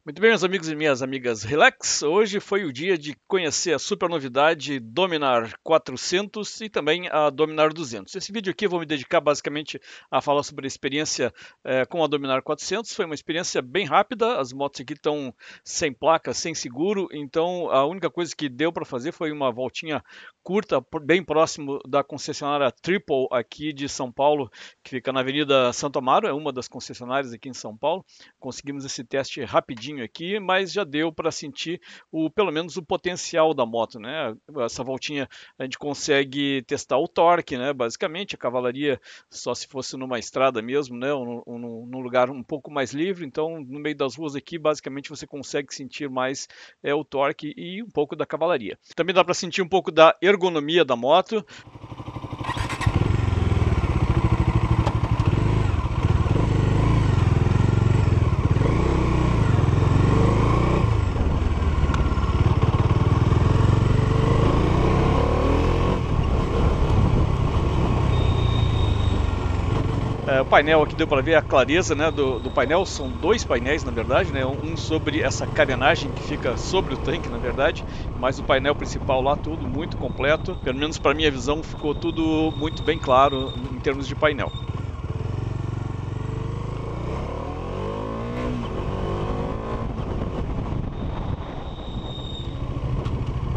Muito bem, meus amigos e minhas amigas, relax! Hoje foi o dia de conhecer a super novidade Dominar 400 e também a Dominar 200. Esse vídeo aqui eu vou me dedicar basicamente a falar sobre a experiência com a Dominar 400. Foi uma experiência bem rápida, as motos aqui estão sem placa, sem seguro, então a única coisa que deu para fazer foi uma voltinha curta, bem próximo da concessionária Triple aqui de São Paulo, que fica na Avenida Santo Amaro, é uma das concessionárias aqui em São Paulo. Conseguimos esse teste rapidinho aqui, mas já deu para sentir pelo menos o potencial da moto, né? Essa voltinha a gente consegue testar o torque, né? Basicamente, a cavalaria só se fosse numa estrada mesmo, né? Ou num lugar um pouco mais livre. Então, no meio das ruas aqui, basicamente você consegue sentir mais o torque e um pouco da cavalaria. Também dá para sentir um pouco da ergonomia da moto. O painel aqui deu para ver a clareza, né, do painel. São dois painéis, na verdade, né, um sobre essa carenagem que fica sobre o tanque, na verdade, mas o painel principal lá tudo muito completo. Pelo menos para minha visão ficou tudo muito bem claro em termos de painel.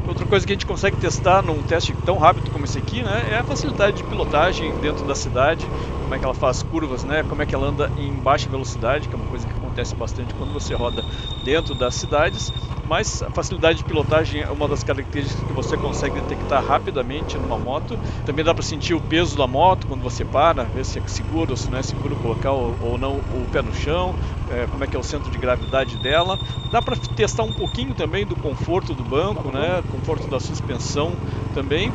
Outra coisa que a gente consegue testar num teste tão rápido como esse aqui, né, é a facilidade de pilotagem dentro da cidade, como é que ela faz curvas, né, como é que ela anda em baixa velocidade, que é uma coisa que acontece bastante quando você roda dentro das cidades, mas a facilidade de pilotagem é uma das características que você consegue detectar rapidamente numa moto. Também dá para sentir o peso da moto quando você para, ver se é seguro ou se não é seguro colocar ou não o pé no chão, como é que é o centro de gravidade dela. Dá para testar um pouquinho também do conforto do banco, né, conforto da suspensão também.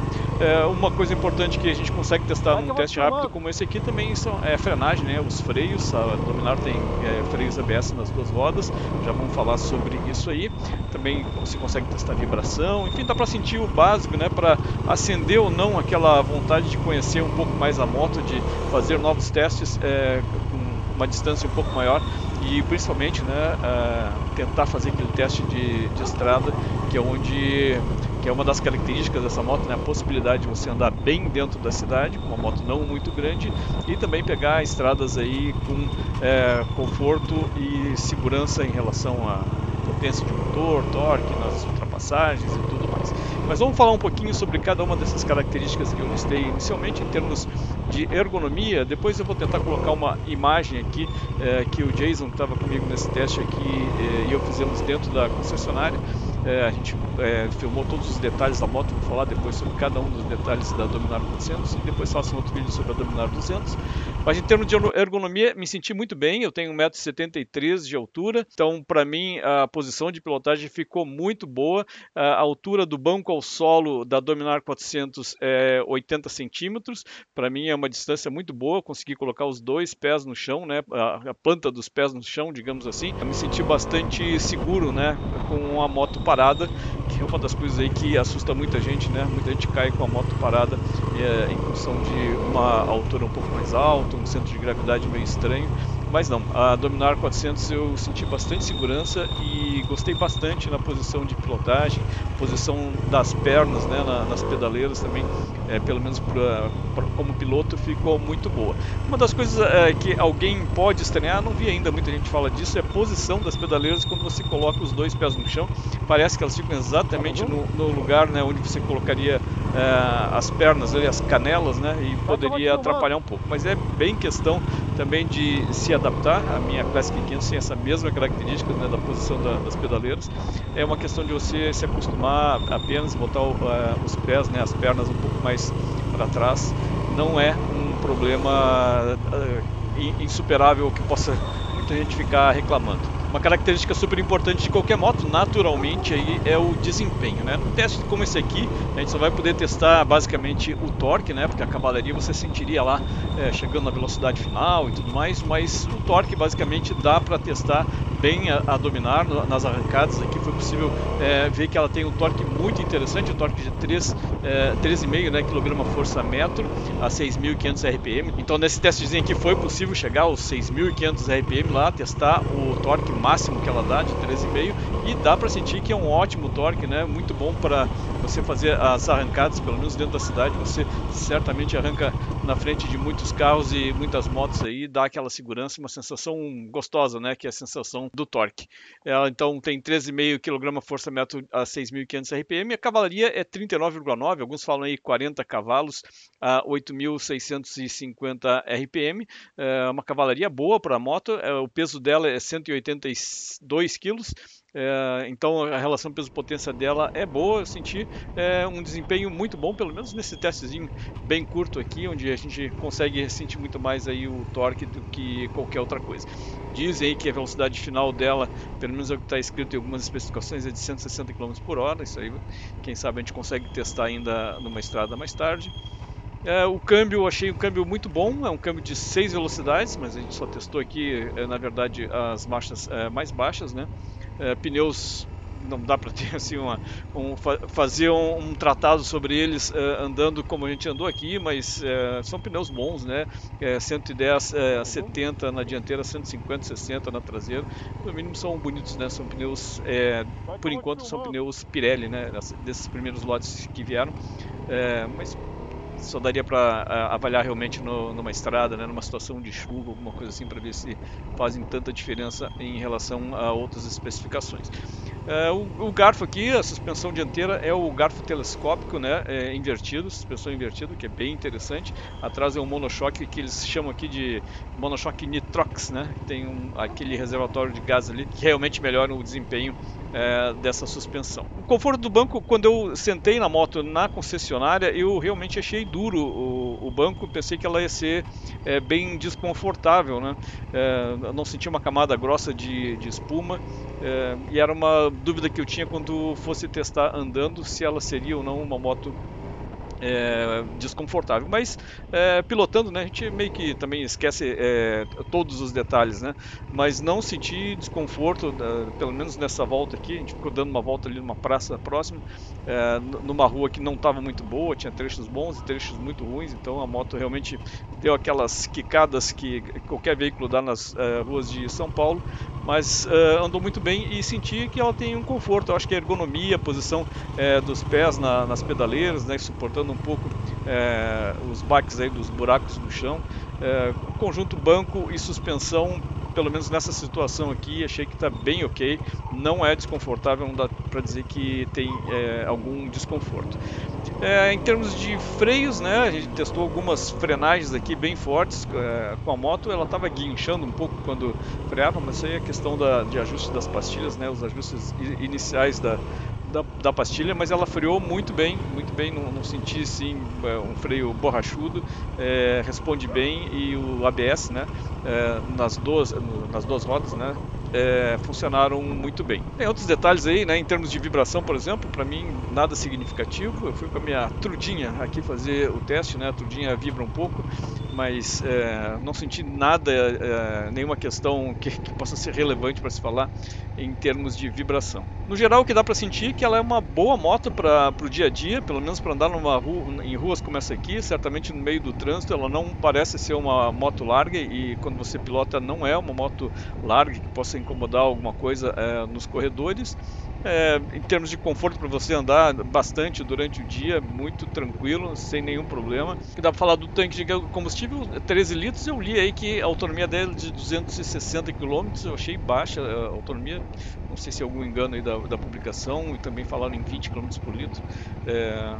Uma coisa importante que a gente consegue testar num teste rápido como esse aqui também é a frenagem, né, os freios. A Dominar tem freios ABS nas duas rodas, já vamos falar sobre isso aí. Também você consegue testar vibração, enfim, dá para sentir o básico, né, para acender ou não aquela vontade de conhecer um pouco mais a moto, de fazer novos testes com uma distância um pouco maior e principalmente, né, tentar fazer aquele teste de estrada, que é uma das características dessa moto, né, a possibilidade de você andar bem dentro da cidade, com uma moto não muito grande, e também pegar estradas aí com conforto e segurança em relação a potência de motor, torque nas ultrapassagens e tudo mais. Mas vamos falar um pouquinho sobre cada uma dessas características que eu listei inicialmente em termos de ergonomia. Depois eu vou tentar colocar uma imagem aqui que o Jason, que estava comigo nesse teste aqui, e eu fizemos dentro da concessionária. A gente filmou todos os detalhes da moto, vou falar depois sobre cada um dos detalhes da Dominar 400 e depois faço um outro vídeo sobre a Dominar 200. Mas em termos de ergonomia, me senti muito bem. Eu tenho 1,73 m de altura, então para mim a posição de pilotagem ficou muito boa. A altura do banco ao solo da Dominar 400 é 80 centímetros. Para mim é uma distância muito boa, consegui colocar os dois pés no chão, né, a planta dos pés no chão, digamos assim. Eu me senti bastante seguro, né, com a moto parada, que é uma das coisas aí que assusta muita gente, né? Muita gente cai com a moto parada em função de uma altura um pouco mais alta, um centro de gravidade meio estranho. Mas não, a Dominar 400 eu senti bastante segurança e gostei bastante na posição de pilotagem, posição das pernas, né, nas pedaleiras também, pelo menos como piloto ficou muito boa. Uma das coisas que alguém pode estranhar, não vi ainda muita gente fala disso, é a posição das pedaleiras quando você coloca os dois pés no chão. Parece que elas ficam exatamente no lugar, né, onde você colocaria as pernas, as canelas, né, e poderia atrapalhar um pouco. Mas é bem questão também de se adaptar. A minha Classic 500 tem essa mesma característica, né, da posição das pedaleiras. É uma questão de você se acostumar apenas botar os pés, né, as pernas um pouco mais para trás. Não é um problema insuperável que possa muita gente ficar reclamando. Uma característica super importante de qualquer moto, naturalmente, aí é o desempenho, né? Num teste como esse aqui, a gente só vai poder testar basicamente o torque, né? Porque a cavalaria você sentiria lá chegando na velocidade final e tudo mais, mas o torque basicamente dá para testar bem a Dominar nas arrancadas. Aqui foi possível ver que ela tem um torque muito interessante, um torque de 3,5, né, kgfm a 6.500 RPM. Então nesse testezinho aqui foi possível chegar aos 6.500 RPM lá, testar o torque máximo que ela dá, de 13,5, e dá para sentir que é um ótimo torque, né? Muito bom para você fazer as arrancadas, pelo menos dentro da cidade. Você certamente arranca na frente de muitos carros e muitas motos aí, dá aquela segurança, uma sensação gostosa, né? Que é a sensação do torque. Ela então tem 13,5 kgfm a 6.500 RPM, a cavalaria é 39,9, alguns falam aí 40 cavalos a 8.650 RPM, é uma cavalaria boa para a moto, o peso dela é 182 quilos, então a relação peso-potência dela é boa, eu senti um desempenho muito bom, pelo menos nesse testezinho bem curto aqui, onde a gente consegue sentir muito mais aí o torque do que qualquer outra coisa. Dizem aí que a velocidade final dela, pelo menos é o que está escrito em algumas especificações, é de 160 km por hora, isso aí quem sabe a gente consegue testar ainda numa estrada mais tarde. O câmbio, eu achei um câmbio muito bom, é um câmbio de 6 velocidades, mas a gente só testou aqui, na verdade, as marchas mais baixas, né? Pneus, não dá para ter assim fazer um tratado sobre eles andando como a gente andou aqui, mas são pneus bons, né? 110 a 70 na dianteira, 150, 60 na traseira, no mínimo são bonitos, né? São pneus, por enquanto são pneus Pirelli, né? Desses primeiros lotes que vieram, mas só daria para avaliar realmente numa estrada, né, numa situação de chuva, alguma coisa assim, para ver se fazem tanta diferença em relação a outras especificações. O garfo aqui, a suspensão dianteira é o garfo telescópico, né, invertido, suspensão invertida, que é bem interessante. Atrás é um monochoque que eles chamam aqui de monochoque nitrox, né, tem aquele reservatório de gás ali que realmente melhora o desempenho dessa suspensão. O conforto do banco, quando eu sentei na moto na concessionária, eu realmente achei duro o banco, pensei que ela ia ser bem desconfortável, né? Eu não senti uma camada grossa de espuma, e era uma dúvida que eu tinha quando fosse testar andando, se ela seria ou não uma moto desconfortável, mas pilotando, né, a gente meio que também esquece todos os detalhes, né, mas não senti desconforto, pelo menos nessa volta aqui. A gente ficou dando uma volta ali numa praça próxima, numa rua que não estava muito boa, tinha trechos bons e trechos muito ruins, então a moto realmente deu aquelas quicadas que qualquer veículo dá nas ruas de São Paulo, mas andou muito bem e senti que ela tem um conforto. Eu acho que a ergonomia, a posição dos pés nas pedaleiras, né, suportando um pouco os baques aí dos buracos no chão, o conjunto banco e suspensão, pelo menos nessa situação aqui, achei que está bem ok, não é desconfortável, não dá para dizer que tem algum desconforto. Em termos de freios, né, a gente testou algumas frenagens aqui bem fortes com a moto. Ela estava guinchando um pouco quando freava, mas isso aí é questão de ajuste das pastilhas, né, os ajustes iniciais da pastilha, mas ela freou muito bem, não senti sim um freio borrachudo, responde bem, e o ABS, né, nas duas rodas, né, funcionaram muito bem. Tem outros detalhes aí, né, em termos de vibração, por exemplo, para mim nada significativo. Eu fui com a minha Trudinha aqui fazer o teste, né, a Trudinha vibra um pouco, mas não senti nada, nenhuma questão que possa ser relevante para se falar em termos de vibração. No geral, o que dá para sentir é que ela é uma boa moto para o dia a dia, pelo menos para andar em ruas como essa aqui, certamente no meio do trânsito. Ela não parece ser uma moto larga, e quando você pilota não é uma moto larga que possa incomodar alguma coisa nos corredores. Em termos de conforto, para você andar bastante durante o dia, muito tranquilo, sem nenhum problema. Dá para falar do tanque de combustível, 13 litros. Eu li aí que a autonomia dele é de 260 km, eu achei baixa a autonomia, não sei se é algum engano aí da publicação, e também falaram em 20 km por litro,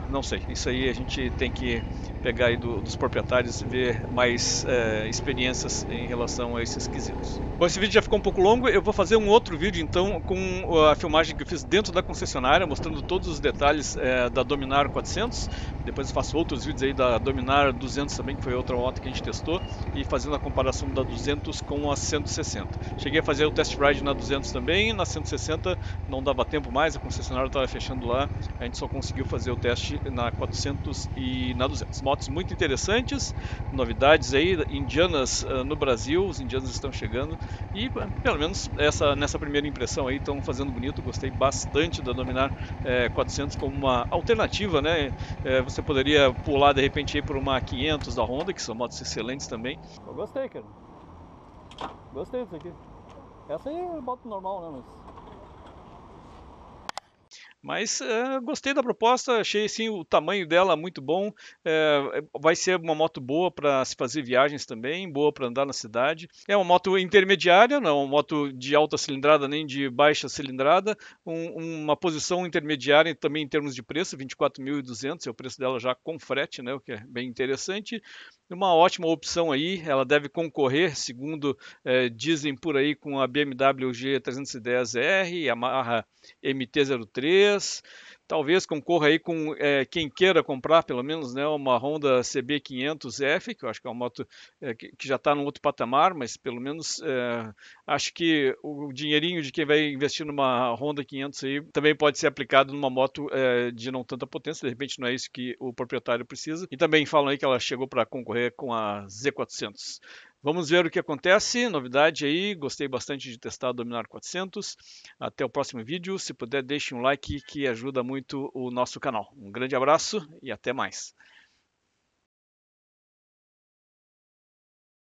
não sei, isso aí a gente tem que pegar aí dos proprietários e ver mais experiências em relação a esses quesitos. Bom, esse vídeo já ficou um pouco longo, eu vou fazer um outro vídeo então com a filmagem que eu fiz dentro da concessionária, mostrando todos os detalhes da Dominar 400. Depois eu faço outros vídeos aí da Dominar 200 também, que foi outra moto que a gente testou, e fazendo a comparação da 200 com a 160. Cheguei a fazer o test ride na 200 também, na 160 não dava tempo mais, a concessionária estava fechando lá, a gente só conseguiu fazer o teste na 400 e na 200. Motos muito interessantes, novidades aí, indianas no Brasil, os indianos estão chegando, e pelo menos nessa primeira impressão aí estão fazendo bonito. Gostei bastante da Dominar 400 como uma alternativa, né? Você poderia pular de repente aí por uma 500 da Honda, que são motos excelentes também. Eu gostei, cara. Gostei disso aqui. Essa aí eu boto normal, né? Mas gostei da proposta, achei sim o tamanho dela muito bom. Vai ser uma moto boa para se fazer viagens também, boa para andar na cidade. É uma moto intermediária, não é uma moto de alta cilindrada nem de baixa cilindrada, uma posição intermediária também em termos de preço, 24.200 é o preço dela já com frete, né, o que é bem interessante. Uma ótima opção aí, ela deve concorrer, segundo dizem por aí, com a BMW G310R, Yamaha MT-03, talvez concorra aí com quem queira comprar, pelo menos, né, uma Honda CB500F, que eu acho que é uma moto que já está num outro patamar, mas pelo menos acho que o dinheirinho de quem vai investir numa Honda 500 aí também pode ser aplicado numa moto de não tanta potência, de repente não é isso que o proprietário precisa. E também falam aí que ela chegou para concorrer com a Z400. Vamos ver o que acontece, novidade aí, gostei bastante de testar a Dominar 400. Até o próximo vídeo, se puder deixe um like que ajuda muito o nosso canal. Um grande abraço e até mais.